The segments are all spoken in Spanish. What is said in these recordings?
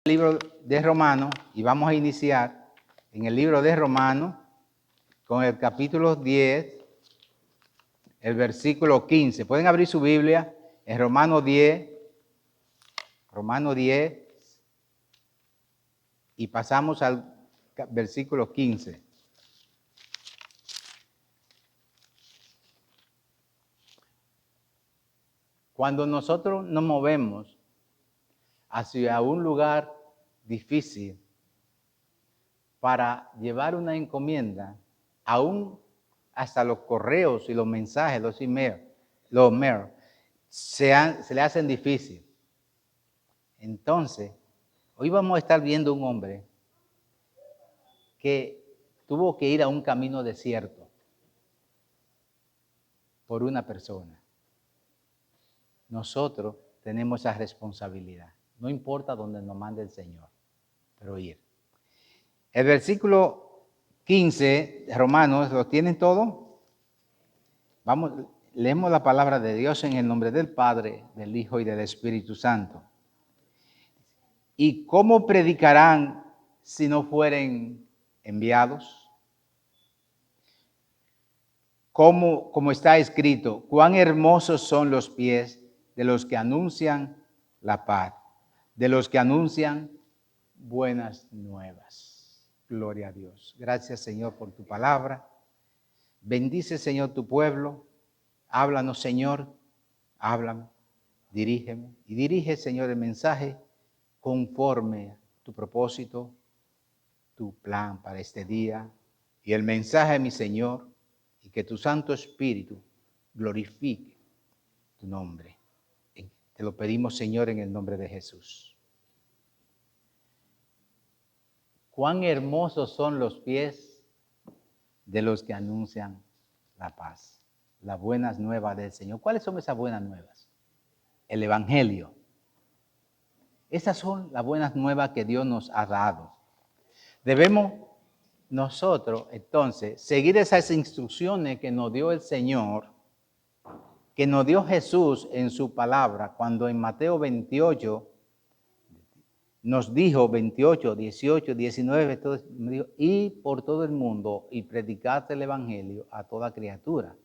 Libro de Romanos y vamos a iniciar en el libro de Romanos con el capítulo 10, el versículo 15. Pueden abrir su Biblia en Romanos 10 y pasamos al versículo 15. Cuando nosotros nos movemos hacia un lugar difícil para llevar una encomienda, aún hasta los correos y los mensajes, los emails, se le hacen difícil. Entonces, hoy vamos a estar viendo un hombre que tuvo que ir a un camino desierto por una persona. Nosotros tenemos esa responsabilidad. No importa dónde nos mande el Señor, pero ir. El versículo 15 de Romanos, ¿lo tienen todo? Vamos, leemos la palabra de Dios en el nombre del Padre, del Hijo y del Espíritu Santo. ¿Y cómo predicarán si no fueren enviados? Como está escrito, cuán hermosos son los pies de los que anuncian la paz, de los que anuncian buenas nuevas. Gloria a Dios. Gracias, Señor, por tu palabra. Bendice, Señor, tu pueblo. Háblanos, Señor. Háblame, dirígeme. Y dirige, Señor, el mensaje conforme a tu propósito, tu plan para este día. Y el mensaje, mi Señor, y que tu Santo Espíritu glorifique tu nombre. Te lo pedimos, Señor, en el nombre de Jesús. Cuán hermosos son los pies de los que anuncian la paz, las buenas nuevas del Señor. ¿Cuáles son esas buenas nuevas? El Evangelio. Esas son las buenas nuevas que Dios nos ha dado. Debemos nosotros, entonces, seguir esas instrucciones que nos dio el Señor, que nos dio Jesús en su palabra, cuando en Mateo 28 nos dijo, 28, 18, 19, me dijo, y por todo el mundo y predicad el Evangelio a toda criatura.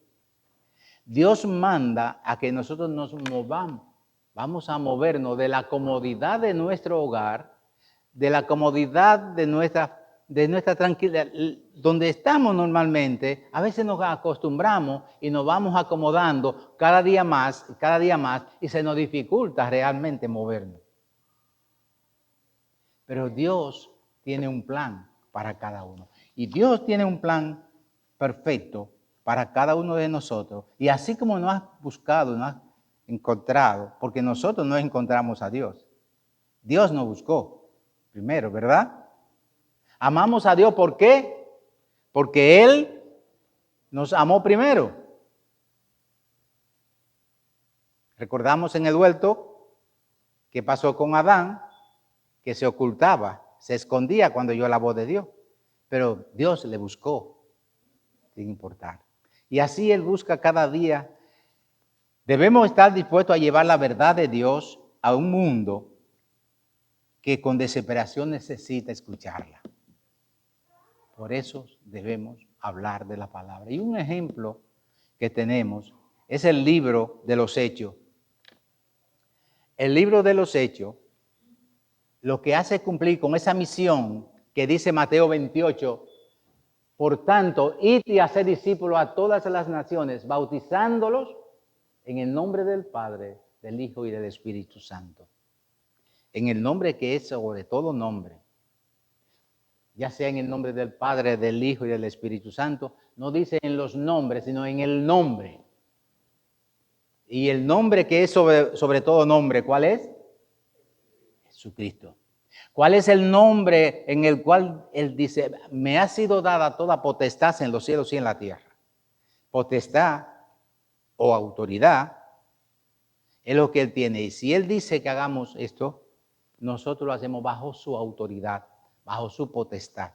Dios manda a que nosotros nos movamos, vamos a movernos de la comodidad de nuestro hogar, de la comodidad de nuestra tranquilidad, donde estamos normalmente. A veces nos acostumbramos y nos vamos acomodando cada día más, y se nos dificulta realmente movernos. Pero Dios tiene un plan para cada uno. Y Dios tiene un plan perfecto para cada uno de nosotros. Y así como nos has buscado, nos has encontrado, porque nosotros no encontramos a Dios. Dios nos buscó primero, ¿verdad? Amamos a Dios, ¿por qué? Porque Él nos amó primero. Recordamos en el huerto qué pasó con Adán, que se ocultaba, se escondía cuando oyó la voz de Dios. Pero Dios le buscó, sin importar. Y así Él busca cada día. Debemos estar dispuestos a llevar la verdad de Dios a un mundo que con desesperación necesita escucharla. Por eso debemos hablar de la palabra. Y un ejemplo que tenemos es el libro de los Hechos. El libro de los Hechos lo que hace cumplir con esa misión que dice Mateo 28, por tanto, id y haced discípulos a todas las naciones, bautizándolos en el nombre del Padre, del Hijo y del Espíritu Santo. En el nombre que es sobre todo nombre. Ya sea en el nombre del Padre, del Hijo y del Espíritu Santo. No dice en los nombres, sino en el nombre. Y el nombre que es sobre todo nombre, ¿cuál es? Jesucristo. ¿Cuál es el nombre en el cual Él dice, me ha sido dada toda potestad en los cielos y en la tierra? Potestad o autoridad es lo que Él tiene. Y si Él dice que hagamos esto, nosotros lo hacemos bajo su autoridad, bajo su potestad.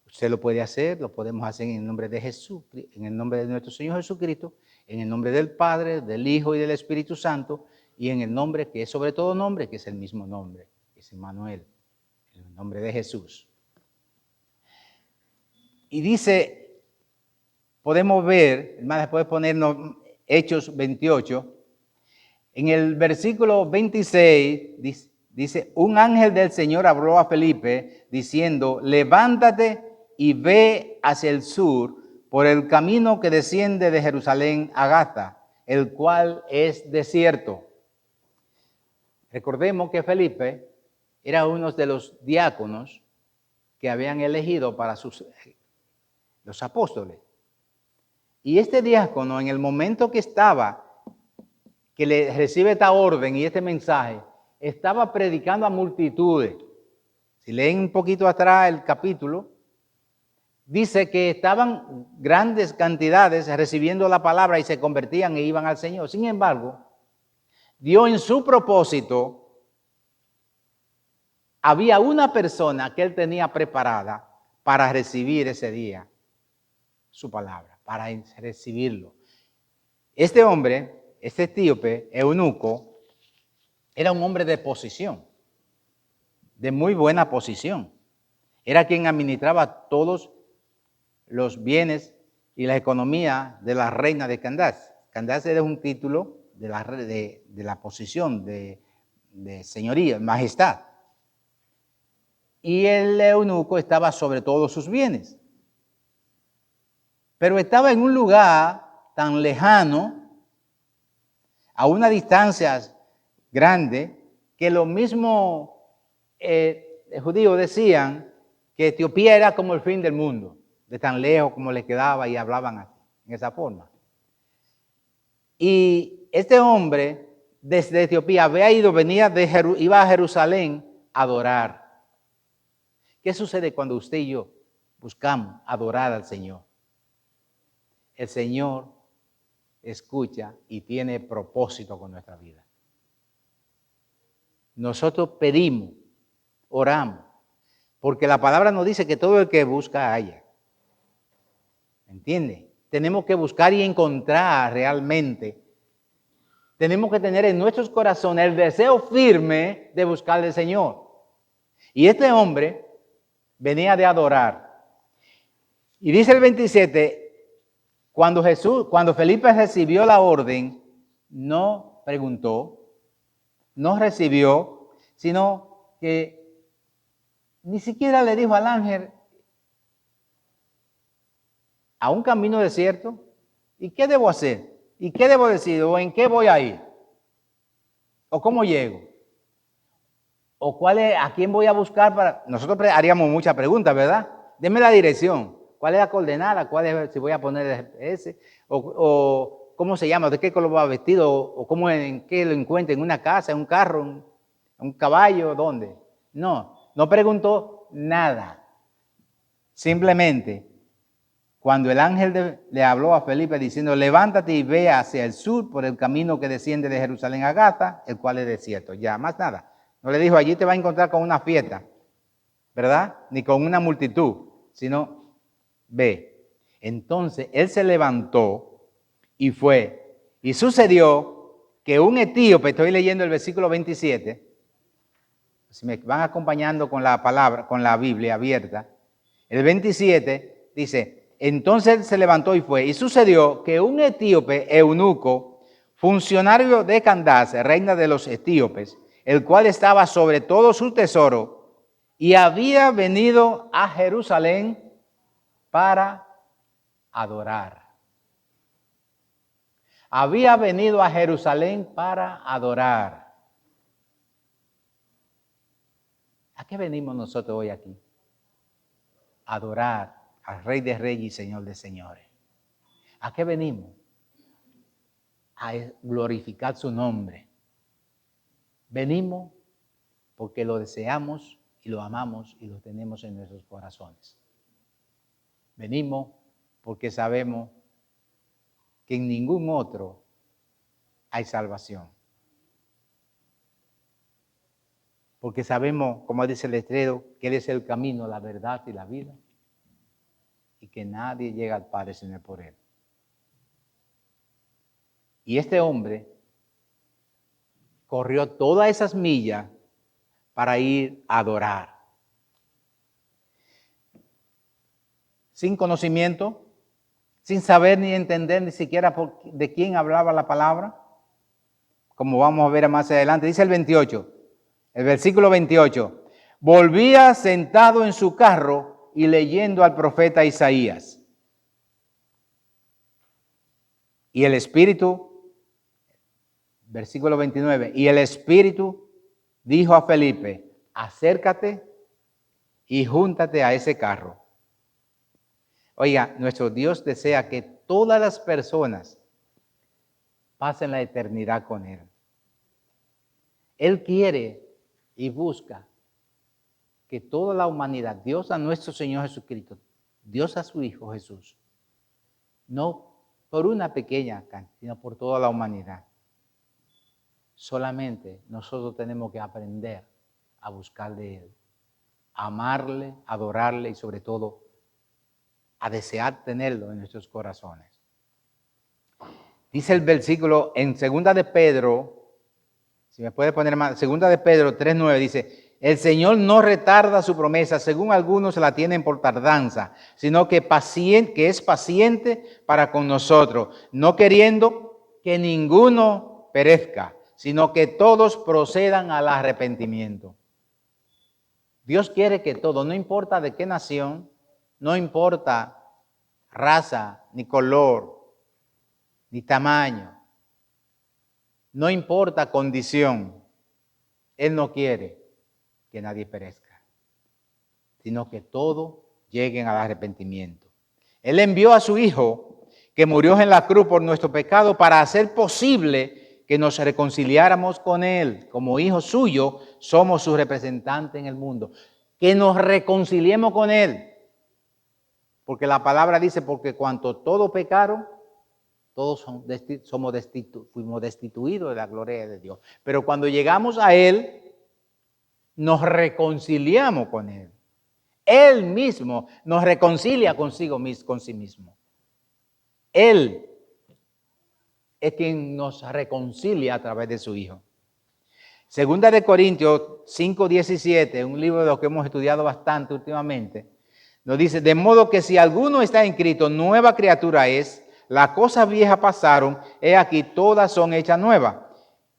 Usted lo puede hacer, lo podemos hacer en el nombre de Jesús, en el nombre de nuestro Señor Jesucristo, en el nombre del Padre, del Hijo y del Espíritu Santo, y en el nombre que es sobre todo nombre, que es el mismo nombre, que es Emmanuel, el nombre de Jesús. Y dice, podemos ver, hermano, después de ponernos Hechos 28, en el versículo 26 dice, un ángel del Señor habló a Felipe diciendo, levántate y ve hacia el sur por el camino que desciende de Jerusalén a Gaza, el cual es desierto. Recordemos que Felipe era uno de los diáconos que habían elegido para los apóstoles. Y este diácono, en el momento que le recibe esta orden y este mensaje, estaba predicando a multitudes. Si leen un poquito atrás el capítulo, dice que estaban grandes cantidades recibiendo la palabra y se convertían e iban al Señor. Sin embargo, Dios en su propósito, había una persona que él tenía preparada para recibir ese día su palabra, para recibirlo. Este hombre, este etíope, eunuco, era un hombre de posición, de muy buena posición. Era quien administraba todos los bienes y la economía de la reina de Candace. Candace era un título de la posición de señoría, majestad. Y el eunuco estaba sobre todos sus bienes. Pero estaba en un lugar tan lejano, a una distancia grande, que los mismos judíos decían que Etiopía era como el fin del mundo, de tan lejos como le quedaba y hablaban así, en esa forma. Y este hombre desde Etiopía iba a Jerusalén a adorar. ¿Qué sucede cuando usted y yo buscamos adorar al Señor? El Señor escucha y tiene propósito con nuestra vida. Nosotros pedimos, oramos, porque la palabra nos dice que todo el que busca halla. ¿Entiende? Tenemos que buscar y encontrar realmente. Tenemos que tener en nuestros corazones el deseo firme de buscar al Señor. Y este hombre venía de adorar. Y dice el 27, cuando Felipe recibió la orden, no preguntó, no recibió, sino que ni siquiera le dijo al ángel, a un camino desierto, ¿y qué debo hacer? ¿Y qué debo decir? ¿O en qué voy a ir? ¿O cómo llego? ¿O a quién voy a buscar para...? Nosotros haríamos muchas preguntas, ¿verdad? Deme la dirección. ¿Cuál es la coordenada? Si voy a poner el GPS? ¿O cómo se llama? ¿De qué color va vestido? ¿O en qué lo encuentro? ¿En una casa? ¿En un carro? ¿En un caballo? ¿Dónde? No preguntó nada. Simplemente, cuando el ángel le habló a Felipe diciendo, levántate y ve hacia el sur por el camino que desciende de Jerusalén a Gaza, el cual es desierto. Ya, más nada. No le dijo, allí te va a encontrar con una fiesta, ¿verdad? Ni con una multitud, sino ve. Entonces, él se levantó y fue. Y sucedió que un etíope, estoy leyendo el versículo 27, si me van acompañando con la palabra, con la Biblia abierta, el 27 dice, entonces se levantó y fue. Y sucedió que un etíope eunuco, funcionario de Candace, reina de los etíopes, el cual estaba sobre todo su tesoro, y había venido a Jerusalén para adorar. Había venido a Jerusalén para adorar. ¿A qué venimos nosotros hoy aquí? Adorar al Rey de Reyes y Señor de Señores. ¿A qué venimos? A glorificar su nombre. Venimos porque lo deseamos y lo amamos y lo tenemos en nuestros corazones. Venimos porque sabemos que en ningún otro hay salvación. Porque sabemos, como dice el letrero, que Él es el camino, la verdad y la vida. Y que nadie llega al Padre sino por Él. Y este hombre corrió todas esas millas para ir a adorar. Sin conocimiento, sin saber ni entender ni siquiera de quién hablaba la palabra, como vamos a ver más adelante. Dice el 28, el versículo 28, volvía sentado en su carro y leyendo al profeta Isaías. Y el Espíritu, versículo 29, y el Espíritu dijo a Felipe, acércate y júntate a ese carro. Oiga, nuestro Dios desea que todas las personas pasen la eternidad con Él. Él quiere y busca que toda la humanidad, Dios a nuestro Señor Jesucristo, Dios a su Hijo Jesús, no por una pequeña cantidad, sino por toda la humanidad. Solamente nosotros tenemos que aprender a buscar de Él, a amarle, a adorarle y sobre todo a desear tenerlo en nuestros corazones. Dice el versículo en 2 de Pedro, si me puede poner más, 2 de Pedro 3:9 dice, el Señor no retarda su promesa, según algunos la tienen por tardanza, sino que es paciente para con nosotros, no queriendo que ninguno perezca, sino que todos procedan al arrepentimiento. Dios quiere que todos, no importa de qué nación, no importa raza, ni color, ni tamaño, no importa condición, Él no quiere que nadie perezca, sino que todos lleguen al arrepentimiento. Él envió a su Hijo, que murió en la cruz por nuestro pecado, para hacer posible que nos reconciliáramos con Él. Como hijos suyos, somos su representante en el mundo. Que nos reconciliemos con Él. Porque la palabra dice, porque cuanto todos pecaron, todos fuimos destituidos de la gloria de Dios. Pero cuando llegamos a Él, nos reconciliamos con Él. Él mismo nos reconcilia con sí mismo. Él es quien nos reconcilia a través de su Hijo. Segunda de Corintios 5:17, un libro de lo que hemos estudiado bastante últimamente, nos dice, de modo que si alguno está en Cristo, nueva criatura es, las cosas viejas pasaron, he aquí todas son hechas nuevas.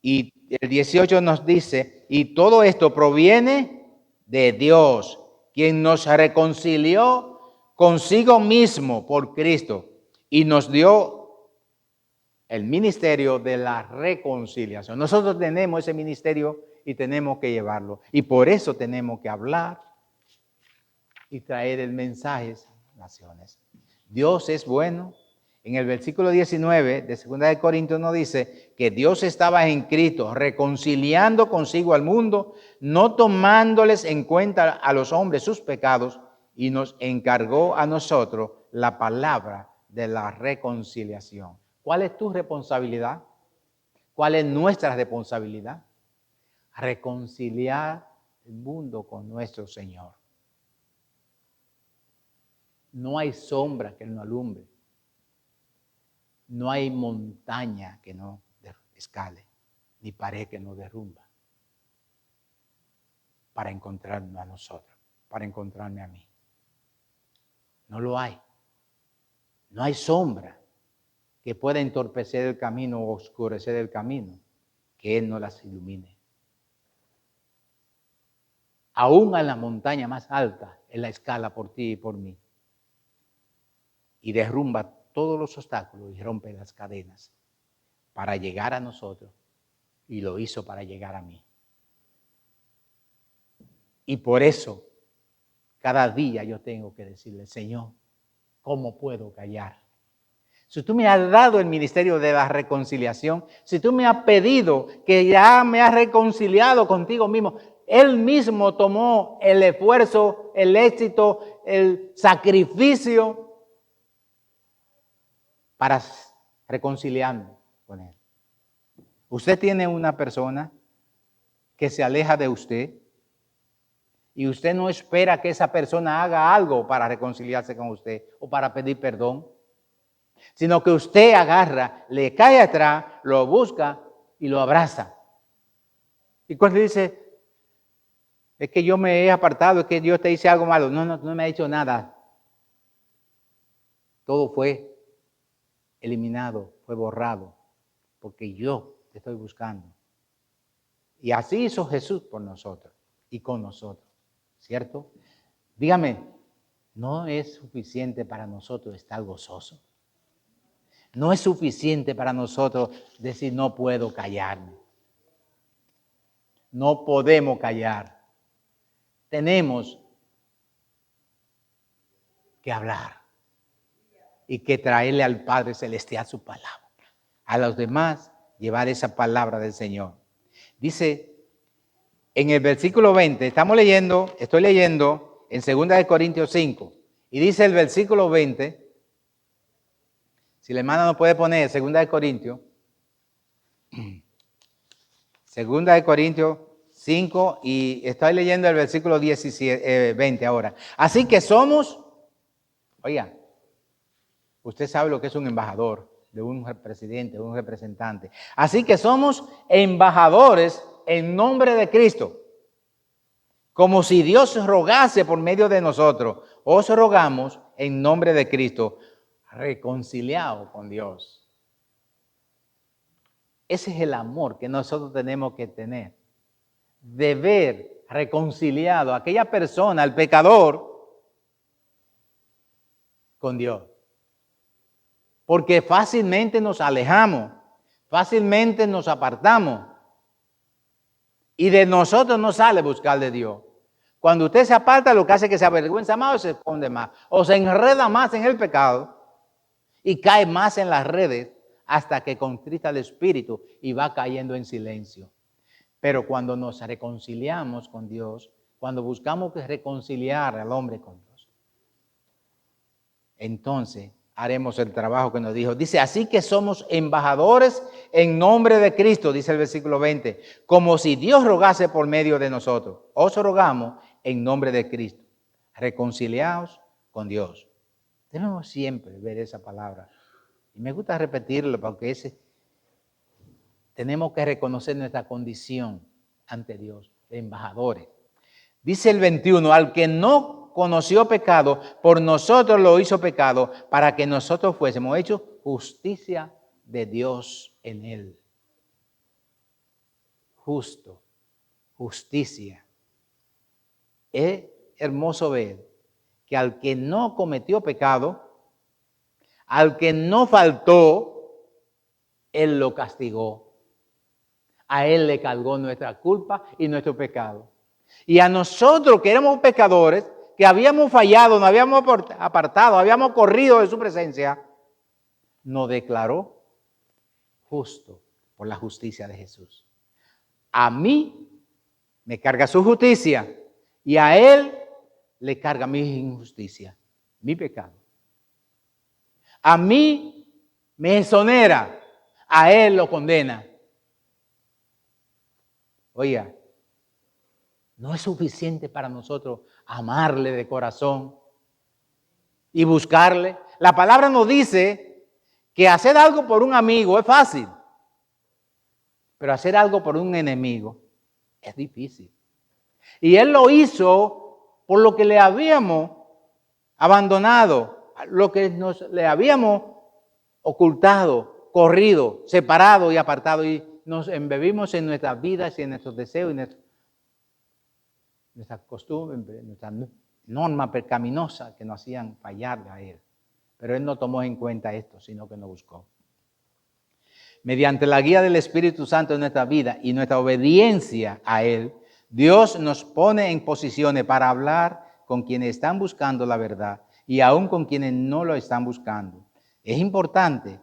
Y el 18 nos dice, y todo esto proviene de Dios, quien nos reconcilió consigo mismo por Cristo y nos dio el ministerio de la reconciliación. Nosotros tenemos ese ministerio y tenemos que llevarlo. Y por eso tenemos que hablar y traer el mensaje a las naciones. Dios es bueno. En el versículo 19 de 2 de Corintios nos dice que Dios estaba en Cristo reconciliando consigo al mundo, no tomándoles en cuenta a los hombres sus pecados, y nos encargó a nosotros la palabra de la reconciliación. ¿Cuál es tu responsabilidad? ¿Cuál es nuestra responsabilidad? Reconciliar el mundo con nuestro Señor. No hay sombra que no alumbre. No hay montaña que no escale, ni pared que no derrumba, para encontrarnos a nosotros, para encontrarme a mí. No lo hay. No hay sombra que pueda entorpecer el camino o oscurecer el camino, que Él no las ilumine. Aún en la montaña más alta, Él la escala por ti y por mí. Y derrumba todos los obstáculos y rompe las cadenas para llegar a nosotros, y lo hizo para llegar a mí. Y por eso, cada día yo tengo que decirle, Señor, ¿cómo puedo callar? Si tú me has dado el ministerio de la reconciliación, si tú me has pedido que ya me has reconciliado contigo mismo, Él mismo tomó el esfuerzo, el éxito, el sacrificio para reconciliarnos con Él. Usted tiene una persona que se aleja de usted y usted no espera que esa persona haga algo para reconciliarse con usted o para pedir perdón, sino que usted agarra, le cae atrás, lo busca y lo abraza Y cuando dice, es que yo me he apartado, es que Dios te dice algo malo. No me ha dicho nada. Todo fue eliminado, fue borrado, porque yo te estoy buscando. Y así hizo Jesús por nosotros y con nosotros, ¿cierto? Dígame, ¿no es suficiente para nosotros estar gozosos? No es suficiente para nosotros decir, no puedo callarme. No podemos callar. Tenemos que hablar y que traerle al Padre Celestial su palabra. A los demás, llevar esa palabra del Señor. Dice en el versículo 20, estoy leyendo en 2 Corintios 5, y dice el versículo 20, si la hermana no puede poner 2 Corintios 5, y estoy leyendo el versículo 20 ahora. Así que somos, oiga, usted sabe lo que es un embajador, de un presidente, de un representante. Así que somos embajadores en nombre de Cristo, como si Dios rogase por medio de nosotros. Os rogamos en nombre de Cristo, reconciliados con Dios. Ese es el amor que nosotros tenemos que tener, de ver reconciliado a aquella persona, al pecador, con Dios. Porque fácilmente nos alejamos, fácilmente nos apartamos, y de nosotros no sale buscar de Dios. Cuando usted se aparta, lo que hace es que se avergüenza más o se esconde más, o se enreda más en el pecado y cae más en las redes hasta que contrista el espíritu y va cayendo en silencio. Pero cuando nos reconciliamos con Dios, cuando buscamos reconciliar al hombre con Dios, entonces haremos el trabajo que nos dijo. Dice, así que somos embajadores en nombre de Cristo, dice el versículo 20, como si Dios rogase por medio de nosotros. Os rogamos en nombre de Cristo, reconciliados con Dios. Debemos siempre ver esa palabra. Y me gusta repetirlo porque tenemos que reconocer nuestra condición ante Dios, de embajadores. Dice el 21, al que no conoció pecado, por nosotros lo hizo pecado, para que nosotros fuésemos hechos justicia de Dios en él. Justo, justicia. Es hermoso ver que al que no cometió pecado, al que no faltó, él lo castigó. A él le cargó nuestra culpa y nuestro pecado. Y a nosotros que éramos pecadores, que habíamos fallado, nos habíamos apartado, habíamos corrido de su presencia, nos declaró justo por la justicia de Jesús. A mí me carga su justicia y a él le carga mi injusticia, mi pecado. A mí me exonera, a él lo condena. Oiga, no es suficiente para nosotros amarle de corazón y buscarle. La palabra nos dice que hacer algo por un amigo es fácil, pero hacer algo por un enemigo es difícil. Y él lo hizo por lo que le habíamos abandonado, lo que le habíamos ocultado, corrido, separado y apartado, y nos embebimos en nuestras vidas y en nuestros deseos y nuestras costumbres, nuestras normas pecaminosas que nos hacían fallarle a él. Pero él no tomó en cuenta esto, sino que nos buscó. Mediante la guía del Espíritu Santo en nuestra vida y nuestra obediencia a él, Dios nos pone en posiciones para hablar con quienes están buscando la verdad y aún con quienes no lo están buscando. Es importante.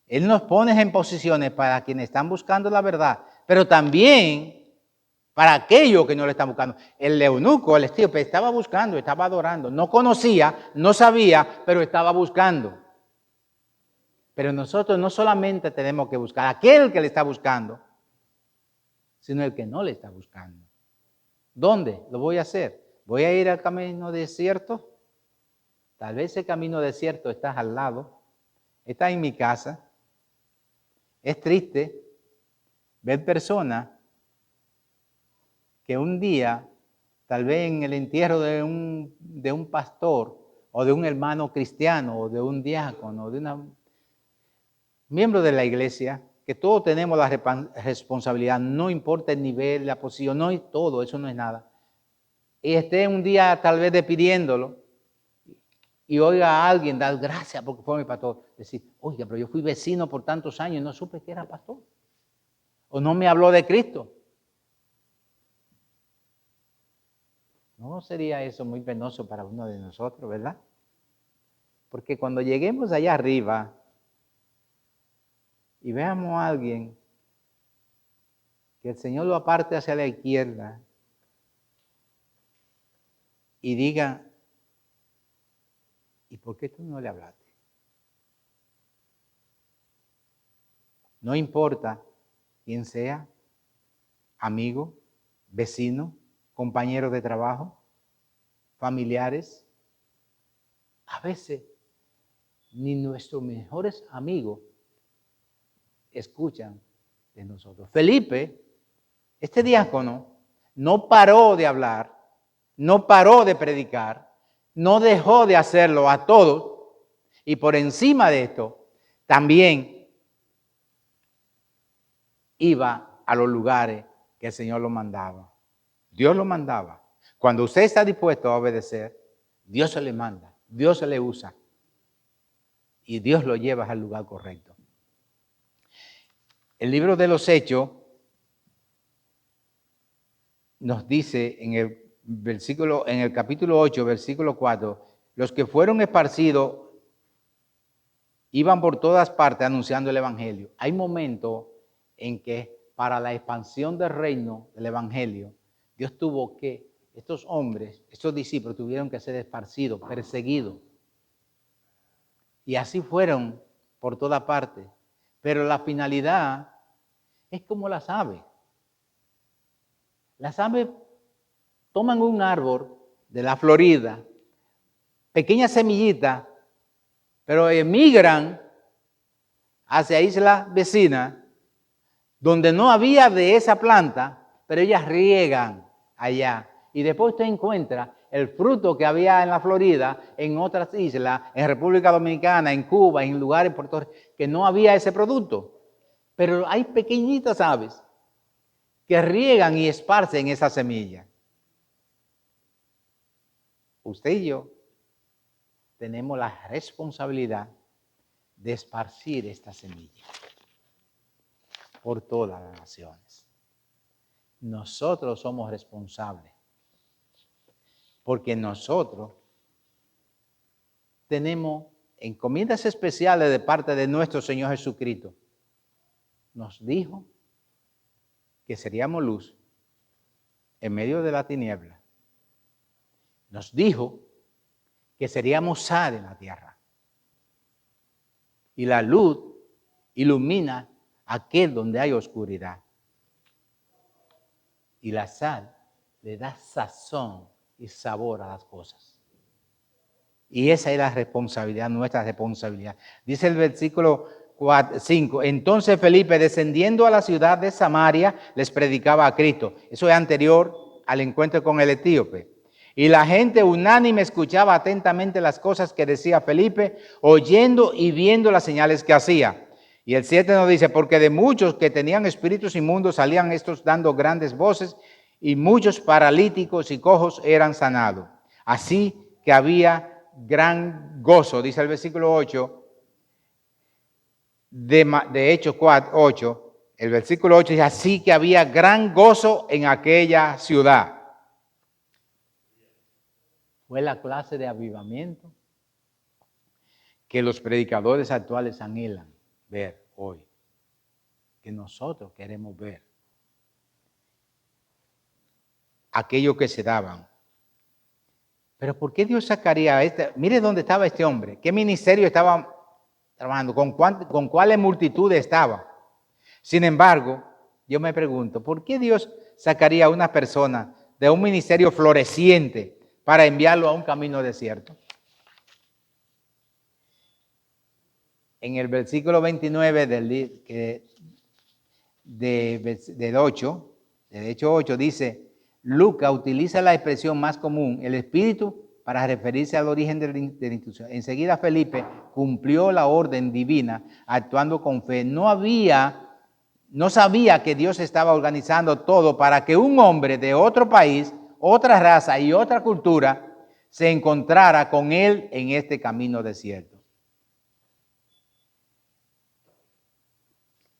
Él nos pone en posiciones para quienes están buscando la verdad, pero también para aquellos que no lo están buscando. El eunuco, el etíope, estaba buscando, estaba adorando. No conocía, no sabía, pero estaba buscando. Pero nosotros no solamente tenemos que buscar a aquel que le está buscando, sino el que no le está buscando. ¿Dónde lo voy a hacer? ¿Voy a ir al camino desierto? Tal vez ese camino desierto está al lado, está en mi casa. Es triste ver personas que un día, tal vez en el entierro de un pastor, o de un hermano cristiano, o de un diácono, o de un miembro de la iglesia, que todos tenemos la responsabilidad, no importa el nivel, la posición, no es todo, eso no es nada. Y esté un día tal vez despidiéndolo, y oiga a alguien dar gracias porque fue mi pastor, decir, oiga, pero yo fui vecino por tantos años y no supe que era pastor. O no me habló de Cristo. ¿No sería eso muy penoso para uno de nosotros, verdad? Porque cuando lleguemos allá arriba y veamos a alguien que el Señor lo aparte hacia la izquierda y diga, ¿y por qué tú no le hablaste? No importa quién sea, amigo, vecino, compañero de trabajo, familiares. A veces ni nuestros mejores amigos escuchan de nosotros. Felipe, este diácono, no paró de hablar, no paró de predicar, no dejó de hacerlo a todos, y por encima de esto, también iba a los lugares que el Señor lo mandaba. Dios lo mandaba. Cuando usted está dispuesto a obedecer, Dios se le manda, Dios se le usa, y Dios lo lleva al lugar correcto. El libro de los Hechos nos dice en el capítulo 8, versículo 4, los que fueron esparcidos iban por todas partes anunciando el evangelio. Hay momentos en que para la expansión del reino del evangelio, Dios tuvo que, estos hombres, estos discípulos tuvieron que ser esparcidos, perseguidos. Y así fueron por toda parte. Pero la finalidad es como las aves. Las aves toman un árbol de la Florida, pequeña semillita, pero emigran hacia islas vecinas, donde no había de esa planta, pero ellas riegan allá. Y después usted encuentra el fruto que había en la Florida, en otras islas, en República Dominicana, en Cuba, en lugares Puerto Rico, que no había ese producto. Pero hay pequeñitas aves que riegan y esparcen esa semilla. Usted y yo tenemos la responsabilidad de esparcir esta semilla por todas las naciones. Nosotros somos responsables, porque nosotros tenemos encomiendas especiales de parte de nuestro Señor Jesucristo. Nos dijo que seríamos luz en medio de la tiniebla. Nos dijo que seríamos sal en la tierra. Y la luz ilumina aquel donde hay oscuridad. Y la sal le da sazón y sabor a las cosas. Y esa es la responsabilidad, nuestra responsabilidad. Dice el versículo 5, entonces Felipe, descendiendo a la ciudad de Samaria, les predicaba a Cristo. Eso es anterior al encuentro con el etíope. Y la gente unánime escuchaba atentamente las cosas que decía Felipe, oyendo y viendo las señales que hacía. Y el 7 nos dice, porque de muchos que tenían espíritus inmundos salían estos dando grandes voces, y muchos paralíticos y cojos eran sanados. Así que había gran gozo, dice el versículo 8, de Hechos 8, el versículo 8 dice, así que había gran gozo en aquella ciudad. Fue la clase de avivamiento que los predicadores actuales anhelan ver hoy, que nosotros queremos ver. Aquello que se daban. Pero ¿por qué Dios sacaría a este? Mire dónde estaba este hombre, qué ministerio estaba trabajando, con cuáles multitudes estaba. Sin embargo, yo me pregunto, ¿por qué Dios sacaría a una persona de un ministerio floreciente para enviarlo a un camino desierto? En el versículo 29 del 8, de Hechos 8, dice, Lucas utiliza la expresión más común, el Espíritu, para referirse al origen de la institución. Enseguida Felipe cumplió la orden divina actuando con fe. No sabía que Dios estaba organizando todo para que un hombre de otro país, otra raza y otra cultura se encontrara con él en este camino desierto.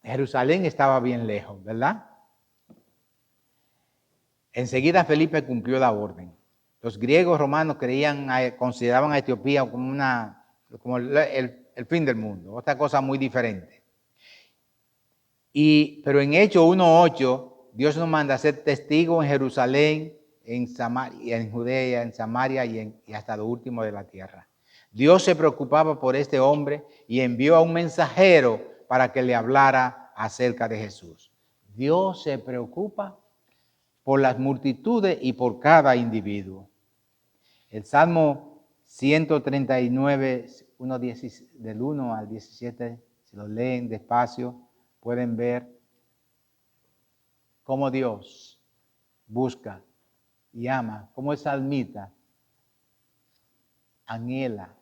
Jerusalén estaba bien lejos, ¿verdad? Enseguida Felipe cumplió la orden. Los griegos romanos consideraban a Etiopía como el fin del mundo, otra cosa muy diferente. Pero en Hechos 1:8, Dios nos manda a ser testigos en Jerusalén, en Samaria, en Judea, en Samaria y hasta lo último de la tierra. Dios se preocupaba por este hombre y envió a un mensajero para que le hablara acerca de Jesús. Dios se preocupa por las multitudes y por cada individuo. El Salmo 139, del 1 al 17, si lo leen despacio, pueden ver cómo Dios busca y ama, cómo el salmista anhela,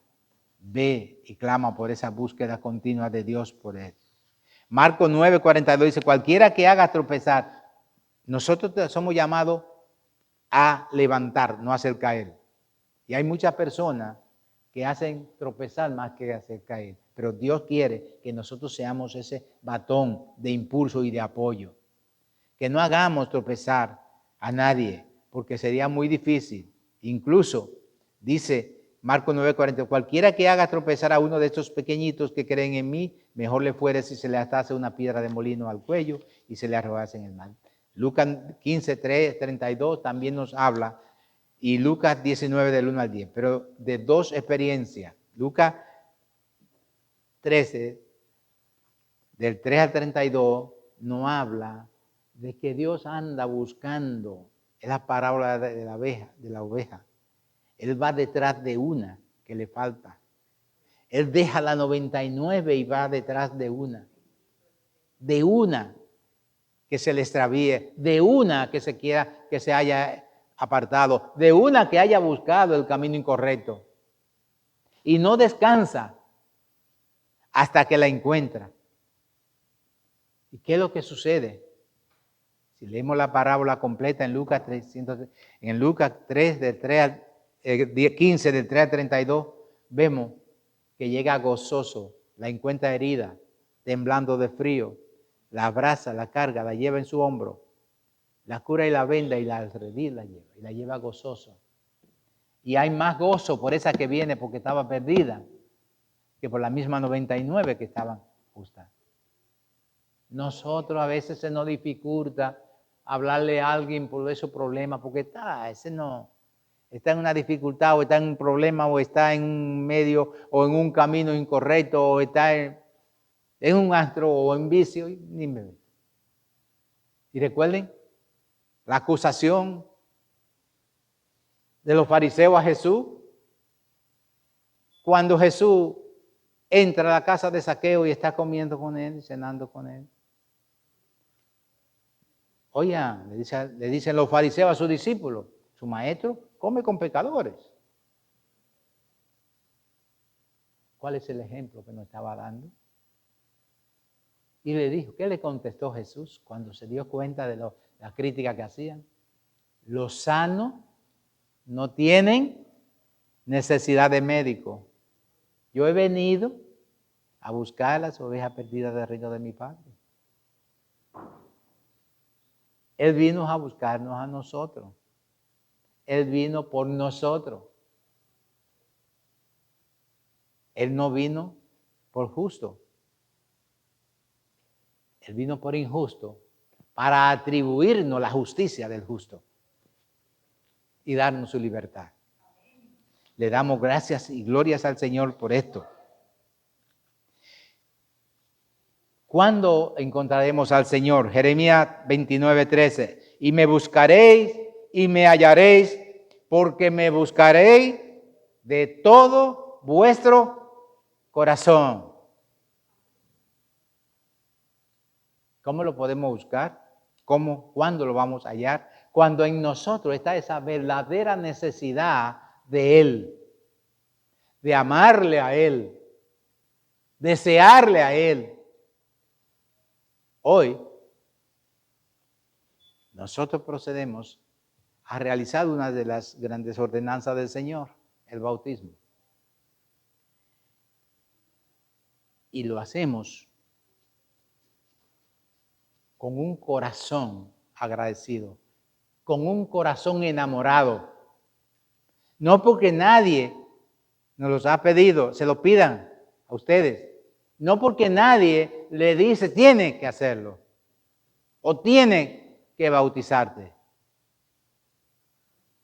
ve y clama por esa búsqueda continua de Dios por él. Marcos 9:42 dice, cualquiera que haga tropezar, nosotros somos llamados a levantar, no a hacer caer. Y hay muchas personas que hacen tropezar más que hacer caer. Pero Dios quiere que nosotros seamos ese batón de impulso y de apoyo. Que no hagamos tropezar a nadie, porque sería muy difícil. Incluso, dice Marcos 9:40, cualquiera que haga tropezar a uno de estos pequeñitos que creen en mí, mejor le fuera si se le atase una piedra de molino al cuello y se le arrojase en el mar. Lucas 15:32 también nos habla, y Lucas 19 del 1 al 10, pero de dos experiencias. Lucas 13, del 3 al 32, nos habla de que Dios anda buscando, es la parábola de la oveja. Él va detrás de una que le falta. Él deja la 99 y va detrás de una que se le extravíe, de una que se haya apartado, de una que haya buscado el camino incorrecto. Y no descansa hasta que la encuentra. ¿Y qué es lo que sucede? Si leemos la parábola completa en Lucas 3, del 3 al 15, del 3 al 32, vemos que llega gozoso, la encuentra herida, temblando de frío, la abraza, la carga, la lleva en su hombro, la cura y la venda y la alrededor y la lleva gozoso. Y hay más gozo por esa que viene porque estaba perdida que por la misma 99 que estaban justas. Nosotros a veces se nos dificulta hablarle a alguien por esos problemas porque está en una dificultad o está en un problema o está en un medio o en un camino incorrecto o está en un astro o en vicio. Y recuerden la acusación de los fariseos a Jesús cuando Jesús entra a la casa de Zaqueo y está comiendo con él, cenando con él. Oigan, le dicen los fariseos a sus discípulos, su maestro come con pecadores. ¿Cuál es el ejemplo que nos estaba dando? Y le dijo, ¿qué le contestó Jesús cuando se dio cuenta de la crítica que hacían? Los sanos no tienen necesidad de médico. Yo he venido a buscar las ovejas perdidas del reino de mi Padre. Él vino a buscarnos a nosotros. Él vino por nosotros. Él no vino por justo. Él vino por injusto para atribuirnos la justicia del justo y darnos su libertad. Le damos gracias y glorias al Señor por esto. ¿Cuándo encontraremos al Señor? Jeremías 29:13. Y me buscaréis y me hallaréis, porque me buscaréis de todo vuestro corazón. ¿Cómo lo podemos buscar? ¿Cómo? ¿Cuándo lo vamos a hallar? Cuando en nosotros está esa verdadera necesidad de Él, de amarle a Él, desearle a Él. Hoy, nosotros procedemos a realizar una de las grandes ordenanzas del Señor, el bautismo. Y lo hacemos con un corazón agradecido, con un corazón enamorado. No porque nadie nos los ha pedido, se lo pidan a ustedes. No porque nadie le dice, tiene que hacerlo o tiene que bautizarte.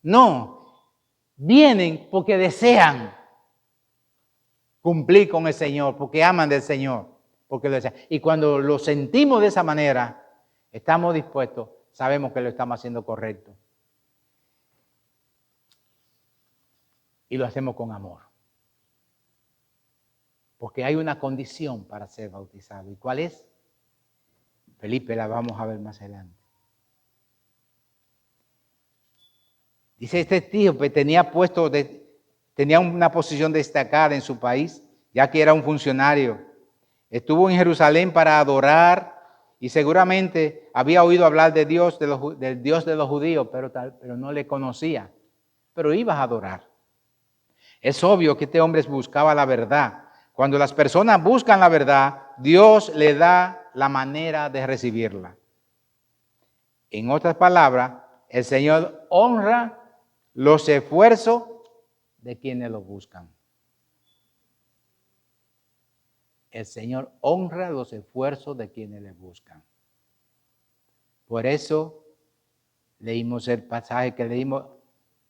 No, vienen porque desean cumplir con el Señor, porque aman del Señor, porque lo desean. Y cuando lo sentimos de esa manera, estamos dispuestos, sabemos que lo estamos haciendo correcto. Y lo hacemos con amor. Porque hay una condición para ser bautizado. ¿Y cuál es? Felipe, la vamos a ver más adelante. Dice este etíope, tenía una posición destacada en su país, ya que era un funcionario. Estuvo en Jerusalén para adorar y seguramente había oído hablar de Dios, del Dios de los judíos, pero no le conocía. Pero iba a adorar. Es obvio que este hombre buscaba la verdad. Cuando las personas buscan la verdad, Dios le da la manera de recibirla. En otras palabras, el Señor honra los esfuerzos de quienes lo buscan. El Señor honra los esfuerzos de quienes le buscan. Por eso leímos el pasaje que leímos,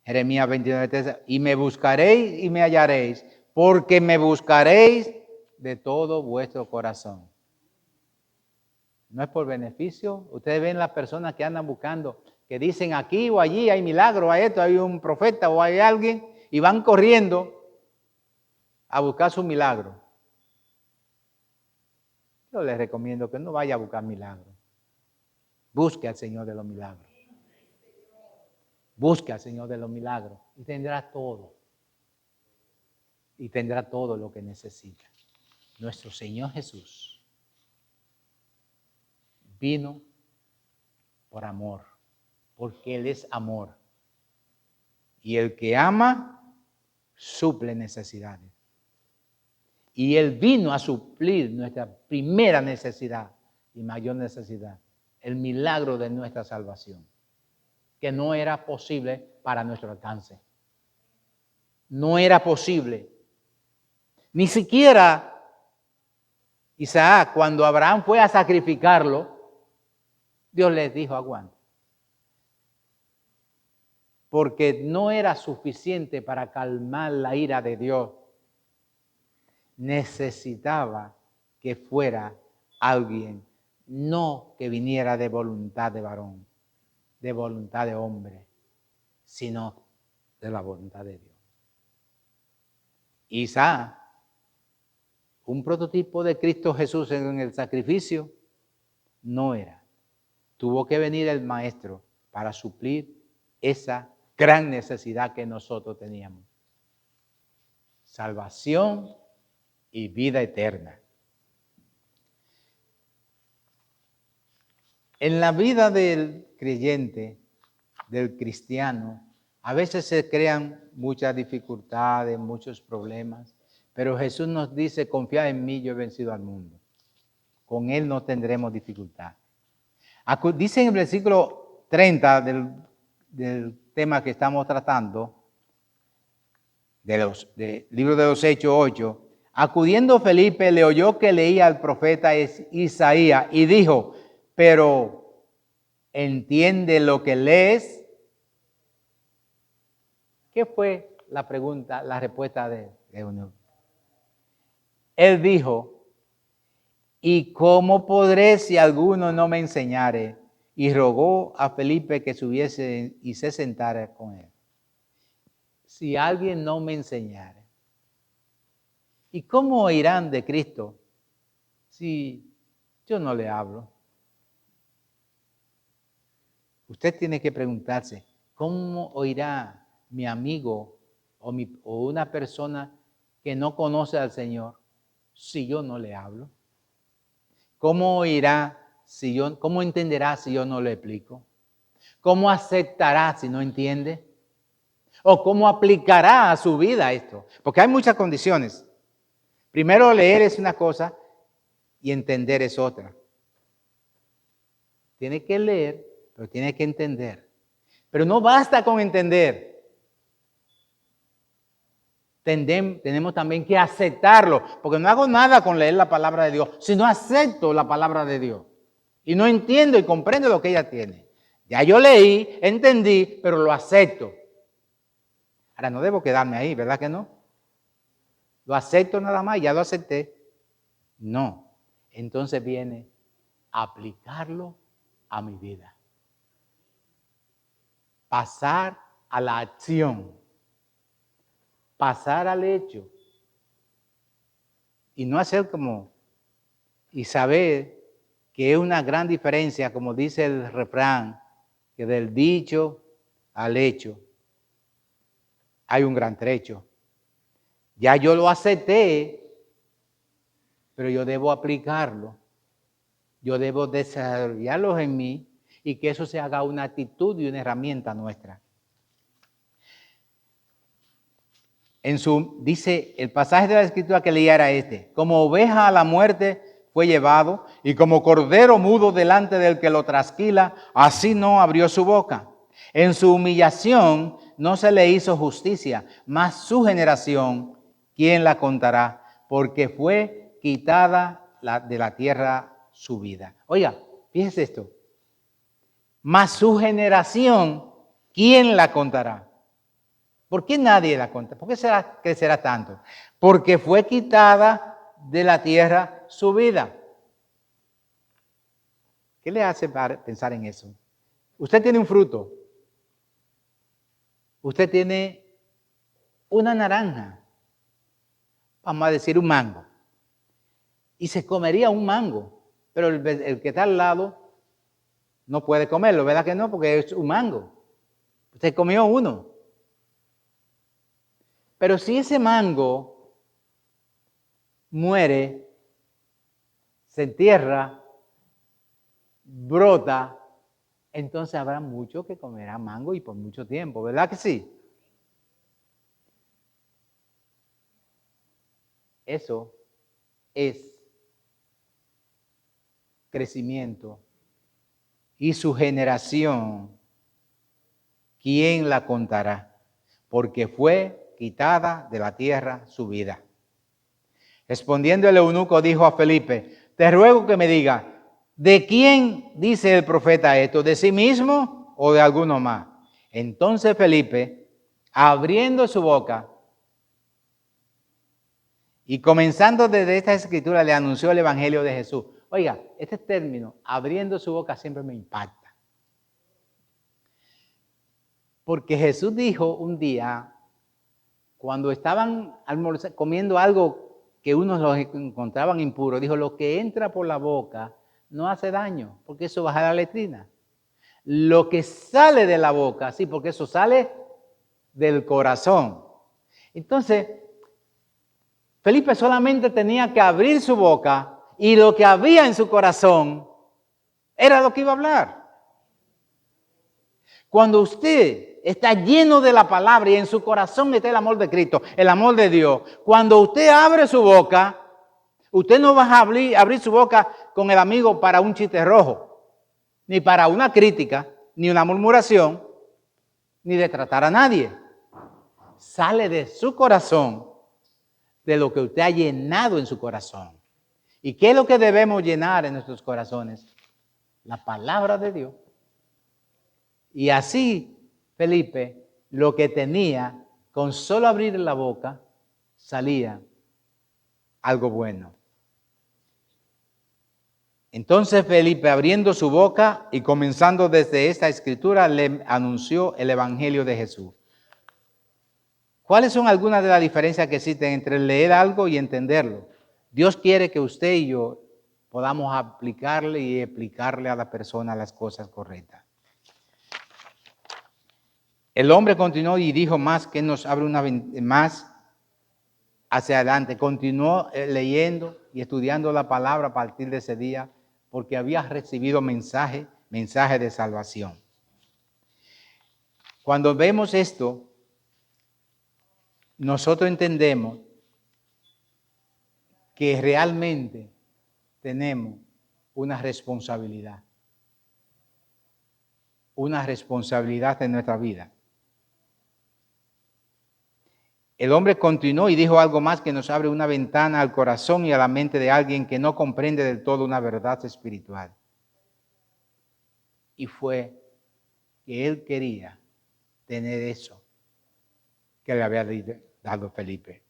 Jeremías 29:3, y me buscaréis y me hallaréis, porque me buscaréis de todo vuestro corazón. No es por beneficio. Ustedes ven las personas que andan buscando, que dicen aquí o allí hay milagro, hay esto, hay un profeta o hay alguien, y van corriendo a buscar su milagro. Yo les recomiendo que no vaya a buscar milagro. Busque al Señor de los milagros. Busque al Señor de los milagros y tendrá todo. Y tendrá todo lo que necesita. Nuestro Señor Jesús vino por amor, porque Él es amor. Y el que ama, suple necesidades. Y Él vino a suplir nuestra primera necesidad y mayor necesidad, el milagro de nuestra salvación, que no era posible para nuestro alcance. No era posible. Ni siquiera Isaac, cuando Abraham fue a sacrificarlo, Dios les dijo, aguanta. Porque no era suficiente para calmar la ira de Dios. Necesitaba que fuera alguien, no que viniera de voluntad de varón, de voluntad de hombre, sino de la voluntad de Dios. Isaac, un prototipo de Cristo Jesús en el sacrificio, no era. Tuvo que venir el Maestro para suplir esa gran necesidad que nosotros teníamos. Salvación y vida eterna. En la vida del creyente, del cristiano, a veces se crean muchas dificultades, muchos problemas, pero Jesús nos dice, confiad en mí, yo he vencido al mundo. Con Él no tendremos dificultad. Dice en el versículo 30 del tema que estamos tratando, del libro de los Hechos 8, acudiendo Felipe le oyó que leía al profeta Isaías y dijo, pero ¿entiende lo que lees? ¿Qué fue la pregunta, la respuesta de uno? Él dijo, ¿y cómo podré si alguno no me enseñare? Y rogó a Felipe que subiese y se sentara con él. Si alguien no me enseñare. ¿Y cómo oirán de Cristo si yo no le hablo? Usted tiene que preguntarse, ¿cómo oirá mi amigo o una persona que no conoce al Señor si yo no le hablo? ¿Cómo oirá cómo entenderá si yo no le explico? ¿Cómo aceptará si no entiende? ¿O cómo aplicará a su vida esto? Porque hay muchas condiciones. Primero, leer es una cosa y entender es otra. Tiene que leer, pero tiene que entender. Pero no basta con entender. Tenemos también que aceptarlo, porque no hago nada con leer la palabra de Dios, sino acepto la palabra de Dios. Y no entiendo y comprendo lo que ella tiene. Ya yo leí, entendí, pero lo acepto. Ahora no debo quedarme ahí, ¿verdad que no? Lo acepto nada más, ya lo acepté. No. Entonces viene a aplicarlo a mi vida. Pasar a la acción. Pasar al hecho. Y no hacer como, y saber que es una gran diferencia, como dice el refrán, que del dicho al hecho hay un gran trecho. Ya yo lo acepté, pero yo debo aplicarlo. Yo debo desarrollarlo en mí y que eso se haga una actitud y una herramienta nuestra. Dice el pasaje de la Escritura que leía era este: como oveja a la muerte fue llevado, y como cordero mudo delante del que lo trasquila, así no abrió su boca. En su humillación no se le hizo justicia, mas su generación, ¿quién la contará? Porque fue quitada de la tierra su vida. Oiga, fíjese esto. Mas su generación, ¿quién la contará? ¿Por qué nadie la cuenta? ¿Por qué crecerá tanto? Porque fue quitada de la tierra su vida. ¿Qué le hace pensar en eso? Usted tiene un fruto. Usted tiene una naranja. Vamos a decir un mango. Y se comería un mango. Pero el que está al lado no puede comerlo, ¿verdad que no? Porque es un mango. Usted comió uno. Pero si ese mango muere, se entierra, brota, entonces habrá muchos que comerán mango y por mucho tiempo, ¿verdad que sí? Eso es crecimiento. Y su generación, ¿quién la contará? Porque fue quitada de la tierra su vida. Respondiendo el eunuco dijo a Felipe: te ruego que me diga, ¿de quién dice el profeta esto? ¿De sí mismo o de alguno más? Entonces Felipe, abriendo su boca y comenzando desde esta escritura, le anunció el evangelio de Jesús. Oiga, este término, abriendo su boca, siempre me impacta. Porque Jesús dijo un día, cuando estaban comiendo algo que unos los encontraban impuros, dijo: lo que entra por la boca no hace daño, porque eso baja a la letrina. Lo que sale de la boca, sí, porque eso sale del corazón. Entonces, Felipe solamente tenía que abrir su boca y lo que había en su corazón era lo que iba a hablar. Cuando usted está lleno de la palabra y en su corazón está el amor de Cristo, el amor de Dios, cuando usted abre su boca, usted no va a abrir su boca con el amigo para un chiste rojo, ni para una crítica, ni una murmuración, ni de tratar a nadie. Sale de su corazón, de lo que usted ha llenado en su corazón. ¿Y qué es lo que debemos llenar en nuestros corazones? La palabra de Dios. Y así, Felipe, lo que tenía, con solo abrir la boca, salía algo bueno. Entonces Felipe, abriendo su boca y comenzando desde esta escritura, le anunció el evangelio de Jesús. ¿Cuáles son algunas de las diferencias que existen entre leer algo y entenderlo? Dios quiere que usted y yo podamos aplicarle y explicarle a la persona las cosas correctas. El hombre continuó y dijo más que nos abre más hacia adelante. Continuó leyendo y estudiando la palabra a partir de ese día porque había recibido mensaje de salvación. Cuando vemos esto, nosotros entendemos que realmente tenemos una responsabilidad en nuestra vida. El hombre continuó y dijo algo más que nos abre una ventana al corazón y a la mente de alguien que no comprende del todo una verdad espiritual. Y fue que él quería tener eso que le había dado Felipe.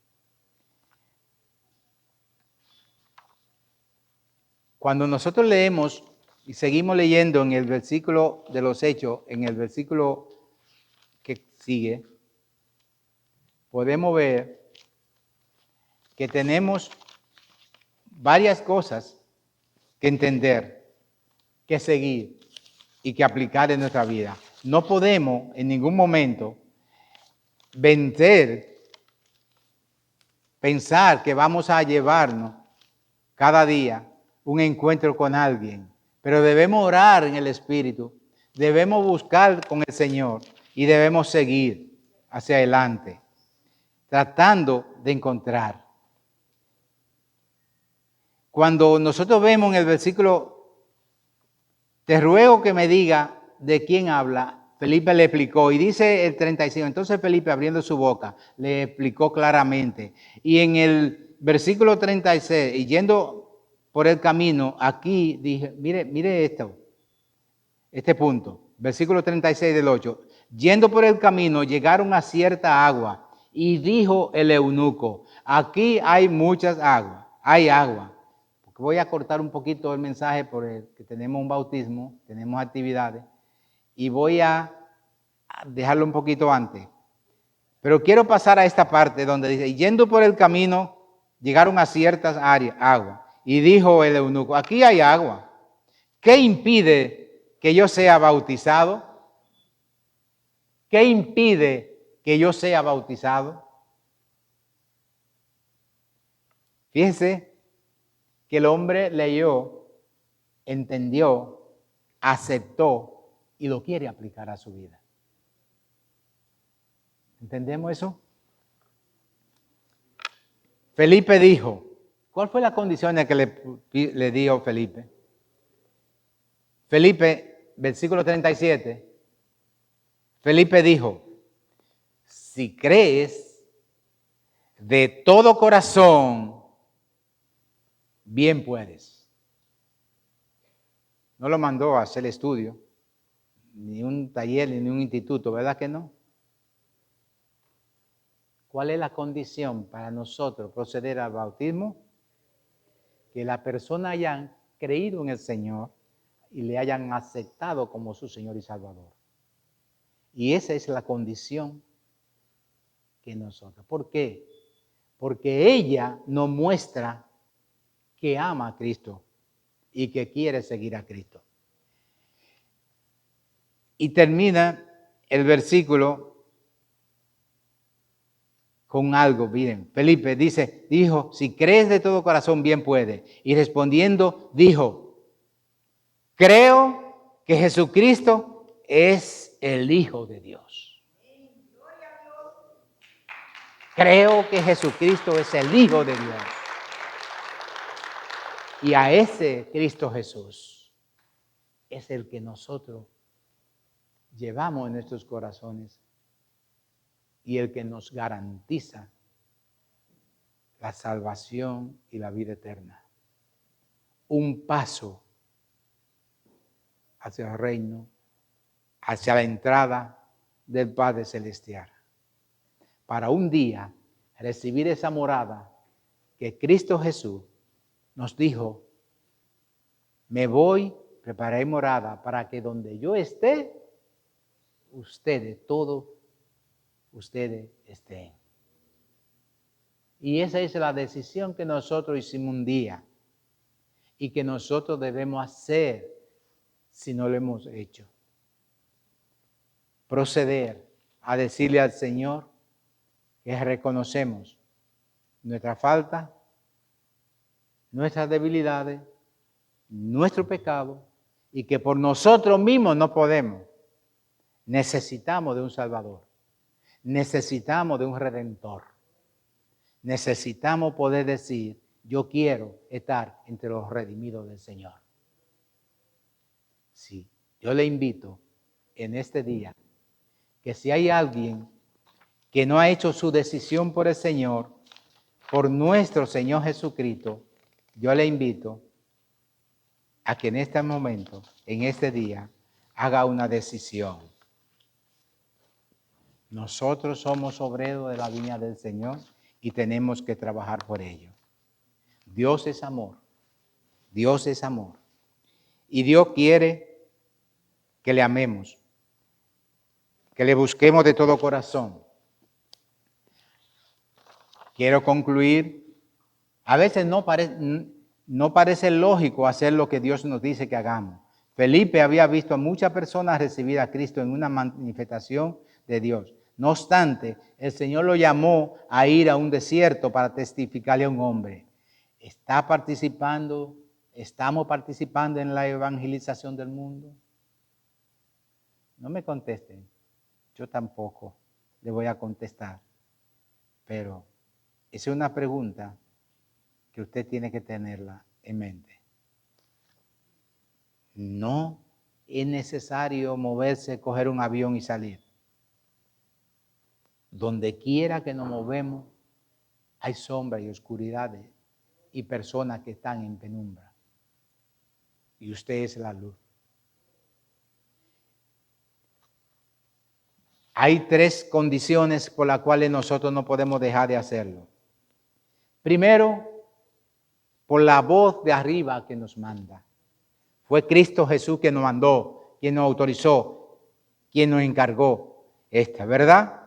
Cuando nosotros leemos y seguimos leyendo en el versículo de los Hechos, en el versículo que sigue, podemos ver que tenemos varias cosas que entender, que seguir y que aplicar en nuestra vida. No podemos en ningún momento pensar que vamos a llevarnos cada día un encuentro con alguien, pero debemos orar en el Espíritu, debemos buscar con el Señor y debemos seguir hacia adelante, tratando de encontrar. Cuando nosotros vemos en el versículo, te ruego que me diga de quién habla, Felipe le explicó y dice el 35, entonces Felipe abriendo su boca le explicó claramente. Y en el versículo 36, y yendo por el camino, aquí dije, mire esto, este punto, versículo 36 del 8, yendo por el camino llegaron a cierta agua y dijo el eunuco, aquí hay muchas aguas, hay agua. Voy a cortar un poquito el mensaje porque tenemos un bautismo, tenemos actividades, y voy a dejarlo un poquito antes. Pero quiero pasar a esta parte donde dice, yendo por el camino, llegaron a ciertas áreas, agua, y dijo el eunuco, aquí hay agua. ¿Qué impide que yo sea bautizado? ¿Qué impide que yo sea bautizado? Fíjense que el hombre leyó, entendió, aceptó y lo quiere aplicar a su vida. ¿Entendemos eso? Felipe dijo, ¿cuál fue la condición que le dio Felipe? Felipe, versículo 37, Felipe dijo, si crees de todo corazón, bien puedes. No lo mandó a hacer estudio, ni un taller, ni un instituto, ¿verdad que no? ¿Cuál es la condición para nosotros proceder al bautismo? Que la persona haya creído en el Señor y le hayan aceptado como su Señor y Salvador. Y esa es la condición que nosotros. ¿Por qué? Porque ella nos muestra que ama a Cristo y que quiere seguir a Cristo. Y termina el versículo con algo, miren, Felipe dijo, si crees de todo corazón, bien puede. Y respondiendo, dijo, creo que Jesucristo es el Hijo de Dios. Creo que Jesucristo es el Hijo de Dios. Y a ese Cristo Jesús es el que nosotros llevamos en nuestros corazones y el que nos garantiza la salvación y la vida eterna. Un paso hacia el reino, hacia la entrada del Padre Celestial. Para un día recibir esa morada que Cristo Jesús nos dijo, me voy, prepararé morada para que donde yo esté, ustedes estén. Y esa es la decisión que nosotros hicimos un día y que nosotros debemos hacer si no lo hemos hecho. Proceder a decirle al Señor que reconocemos nuestra falta, nuestras debilidades, nuestro pecado y que por nosotros mismos no podemos. Necesitamos de un Salvador. Necesitamos de un Redentor. Necesitamos poder decir, yo quiero estar entre los redimidos del Señor. Sí, yo le invito en este día que si hay alguien que no ha hecho su decisión por el Señor, por nuestro Señor Jesucristo, yo le invito a que en este momento, en este día, haga una decisión. Nosotros somos obreros de la viña del Señor y tenemos que trabajar por ello. Dios es amor. Dios es amor. Y Dios quiere que le amemos, que le busquemos de todo corazón. Quiero concluir. A veces no parece lógico hacer lo que Dios nos dice que hagamos. Felipe había visto a muchas personas recibir a Cristo en una manifestación de Dios. No obstante, el Señor lo llamó a ir a un desierto para testificarle a un hombre. ¿Estamos participando en la evangelización del mundo? No me contesten. Yo tampoco le voy a contestar. Pero esa es una pregunta que usted tiene que tenerla en mente. No es necesario moverse, coger un avión y salir. Donde quiera que nos movemos, hay sombras y oscuridades y personas que están en penumbra. Y usted es la luz. Hay 3 condiciones por las cuales nosotros no podemos dejar de hacerlo. Primero, por la voz de arriba que nos manda. Fue Cristo Jesús quien nos mandó, quien nos autorizó, quien nos encargó esta, ¿verdad?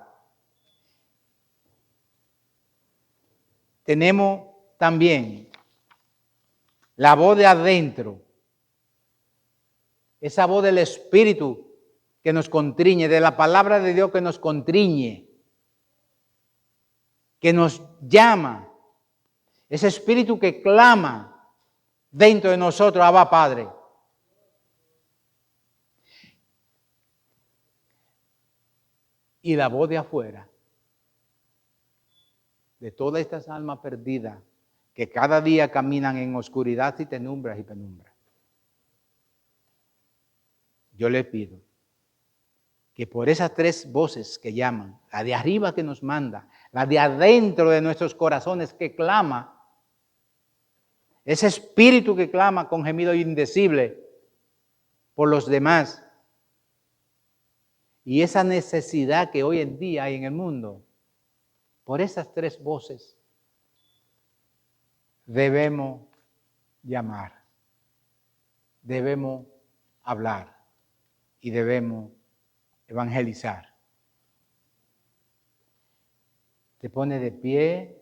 Tenemos también la voz de adentro, esa voz del Espíritu que nos contriñe, de la palabra de Dios que nos contriñe, que nos llama, ese Espíritu que clama dentro de nosotros, Abba Padre. Y la voz de afuera, de todas estas almas perdidas que cada día caminan en oscuridad y penumbras. Yo le pido que por esas 3 voces que llaman, la de arriba que nos manda, la de adentro de nuestros corazones que clama, ese espíritu que clama con gemido indecible por los demás, y esa necesidad que hoy en día hay en el mundo, por esas 3 voces debemos llamar, debemos hablar y debemos evangelizar. Te pone de pie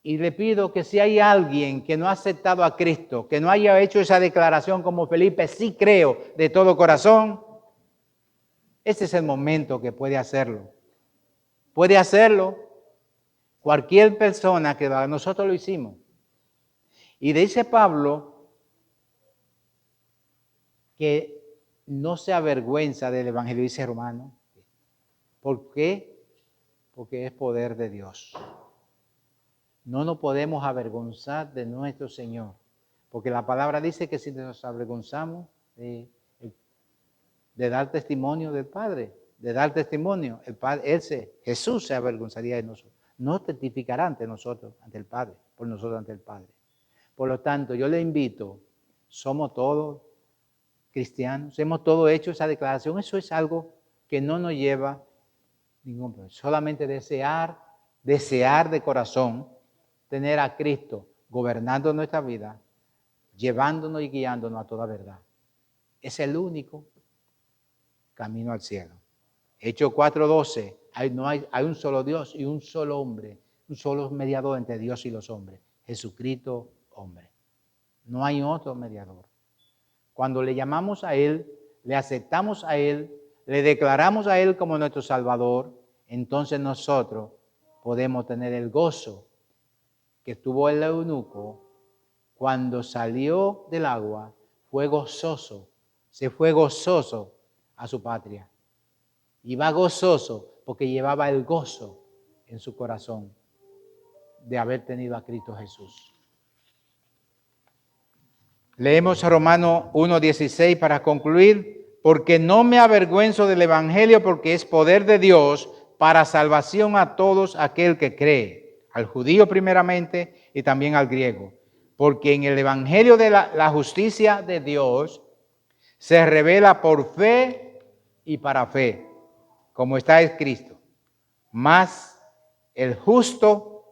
y le pido que si hay alguien que no ha aceptado a Cristo, que no haya hecho esa declaración como Felipe, sí creo de todo corazón, ese es el momento que puede hacerlo. Puede hacerlo cualquier persona que nosotros lo hicimos. Y dice Pablo que no se avergüenza del evangelio, dice Romano. ¿Por qué? Porque es poder de Dios. No nos podemos avergonzar de nuestro Señor, porque la palabra dice que si nos avergonzamos de dar testimonio del Padre, de dar testimonio, el Padre, Jesús se avergonzaría de nosotros. No testificará ante nosotros, ante el Padre, por nosotros ante el Padre. Por lo tanto, yo le invito, somos todos cristianos, hemos todos hecho esa declaración. Eso es algo que no nos lleva ningún problema. Solamente desear de corazón tener a Cristo gobernando nuestra vida, llevándonos y guiándonos a toda verdad. Es el único camino al cielo. Hechos 4:12, hay un solo Dios y un solo hombre, un solo mediador entre Dios y los hombres, Jesucristo hombre. No hay otro mediador. Cuando le llamamos a Él, le aceptamos a Él, le declaramos a Él como nuestro Salvador, entonces nosotros podemos tener el gozo que tuvo el eunuco cuando salió del agua. Fue gozoso, se fue gozoso a su patria. Iba gozoso porque llevaba el gozo en su corazón de haber tenido a Cristo Jesús. Leemos a Romanos 1:16 para concluir. Porque no me avergüenzo del evangelio, porque es poder de Dios para salvación a todos aquel que cree, al judío primeramente y también al griego. Porque en el evangelio de la justicia de Dios se revela por fe y para fe, como está escrito. Mas el justo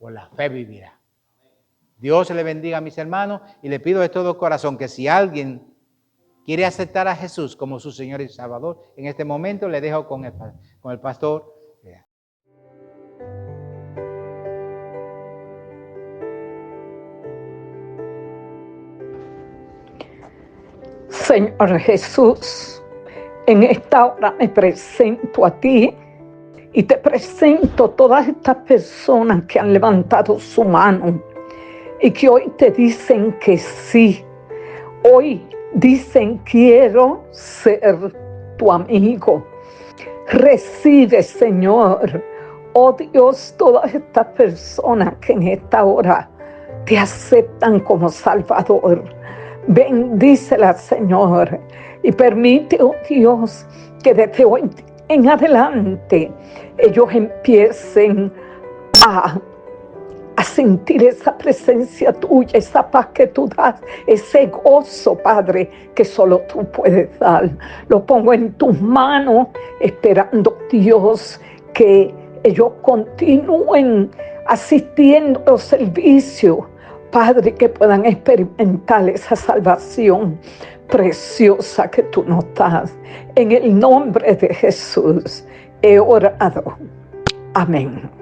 por la fe vivirá. Dios le bendiga a mis hermanos y le pido de todo corazón que si alguien quiere aceptar a Jesús como su Señor y Salvador, en este momento le dejo con el pastor. Señor Jesús, en esta hora me presento a ti y te presento todas estas personas que han levantado su mano y que hoy te dicen que sí. Hoy dicen, quiero ser tu amigo. Recibe, Señor, oh Dios, todas estas personas que en esta hora te aceptan como Salvador. Bendícela, Señor, y permite, oh Dios, que desde hoy en adelante ellos empiecen a sentir esa presencia tuya, esa paz que tú das, ese gozo, Padre, que solo tú puedes dar. Lo pongo en tus manos, esperando, Dios, que ellos continúen asistiendo a los servicios, Padre, que puedan experimentar esa salvación preciosa que tú nos das. En el nombre de Jesús he orado. Amén.